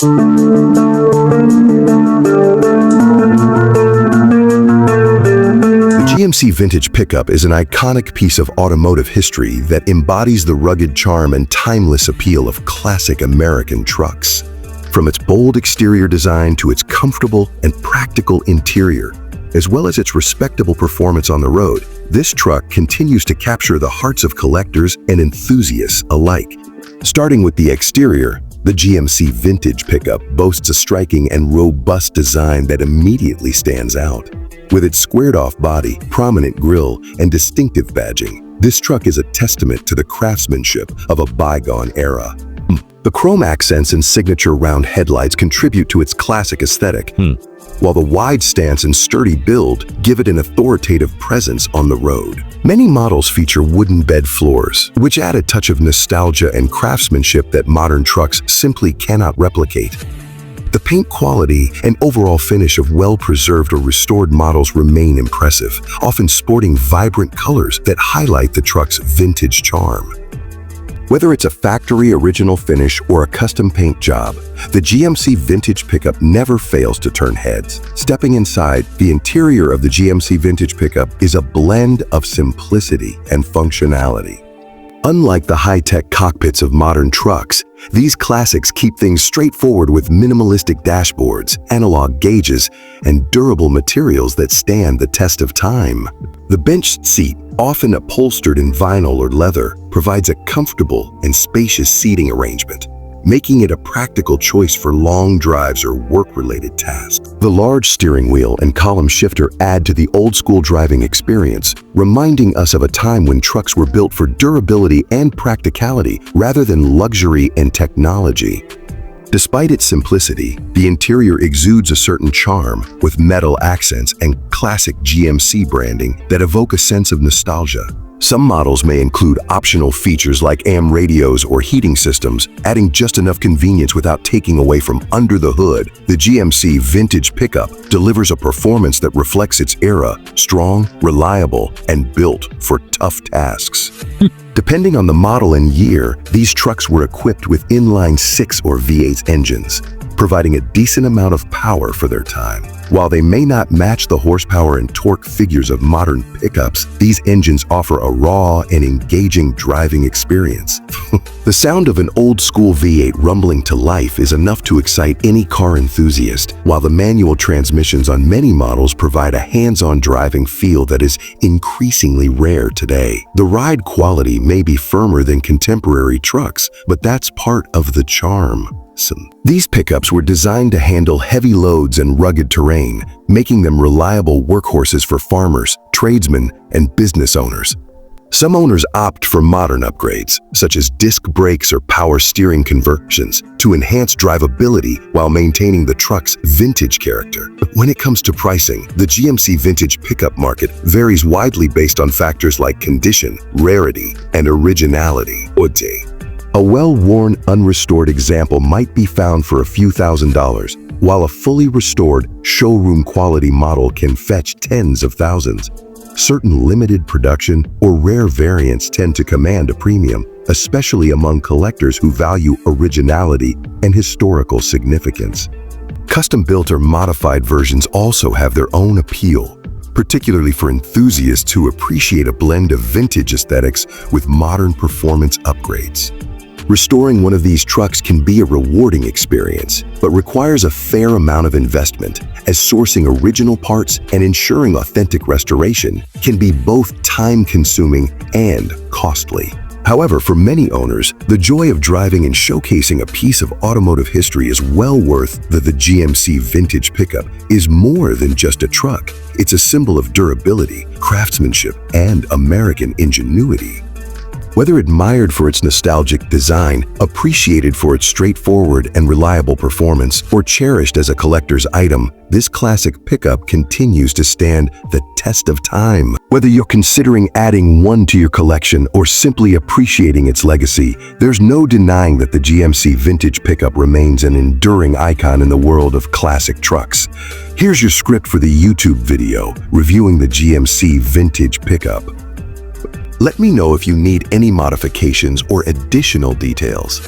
The GMC Vintage Pickup is an iconic piece of automotive history that embodies the rugged charm and timeless appeal of classic American trucks. From its bold exterior design to its comfortable and practical interior, as well as its respectable performance on the road, this truck continues to capture the hearts of collectors and enthusiasts alike. Starting with the exterior, the GMC Vintage Pickup boasts a striking and robust design that immediately stands out. With its squared-off body, prominent grille, and distinctive badging, this truck is a testament to the craftsmanship of a bygone era. The chrome accents and signature round headlights contribute to its classic aesthetic, while the wide stance and sturdy build give it an authoritative presence on the road. Many models feature wooden bed floors, which add a touch of nostalgia and craftsmanship that modern trucks simply cannot replicate. The paint quality and overall finish of well-preserved or restored models remain impressive, often sporting vibrant colors that highlight the truck's vintage charm. Whether it's a factory original finish or a custom paint job, the GMC Vintage Pickup never fails to turn heads. Stepping inside, the interior of the GMC Vintage Pickup is a blend of simplicity and functionality. Unlike the high-tech cockpits of modern trucks, these classics keep things straightforward with minimalistic dashboards, analog gauges, and durable materials that stand the test of time. The bench seat, often upholstered in vinyl or leather, provides a comfortable and spacious seating arrangement, making it a practical choice for long drives or work-related tasks. The large steering wheel and column shifter add to the old-school driving experience, reminding us of a time when trucks were built for durability and practicality rather than luxury and technology. Despite its simplicity, the interior exudes a certain charm with metal accents and classic GMC branding that evoke a sense of nostalgia. Some models may include optional features like AM radios or heating systems, adding just enough convenience without taking away from under the hood. The GMC Vintage Pickup delivers a performance that reflects its era, strong, reliable, and built for tough tasks. Depending on the model and year, these trucks were equipped with inline-6 or V8 engines, providing a decent amount of power for their time. While they may not match the horsepower and torque figures of modern pickups, these engines offer a raw and engaging driving experience. The sound of an old-school V8 rumbling to life is enough to excite any car enthusiast, while the manual transmissions on many models provide a hands-on driving feel that is increasingly rare today. The ride quality may be firmer than contemporary trucks, but that's part of the charm. These pickups were designed to handle heavy loads and rugged terrain, making them reliable workhorses for farmers, tradesmen, and business owners. Some owners opt for modern upgrades, such as disc brakes or power steering conversions, to enhance drivability while maintaining the truck's vintage character. When it comes to pricing, the GMC Vintage Pickup market varies widely based on factors like condition, rarity, and originality. A well-worn, unrestored example might be found for a few $1,000s, while a fully restored, showroom-quality model can fetch tens of thousands. Certain limited production or rare variants tend to command a premium, especially among collectors who value originality and historical significance. Custom-built or modified versions also have their own appeal, particularly for enthusiasts who appreciate a blend of vintage aesthetics with modern performance upgrades. Restoring one of these trucks can be a rewarding experience, but requires a fair amount of investment, as sourcing original parts and ensuring authentic restoration can be both time-consuming and costly. However, for many owners, the joy of driving and showcasing a piece of automotive history is well worth the GMC Vintage Pickup is more than just a truck. It's a symbol of durability, craftsmanship, and American ingenuity. Whether admired for its nostalgic design, appreciated for its straightforward and reliable performance, or cherished as a collector's item, this classic pickup continues to stand the test of time. Whether you're considering adding one to your collection or simply appreciating its legacy, there's no denying that the GMC Vintage Pickup remains an enduring icon in the world of classic trucks. Here's your script for the YouTube video reviewing the GMC Vintage Pickup. Let me know if you need any modifications or additional details.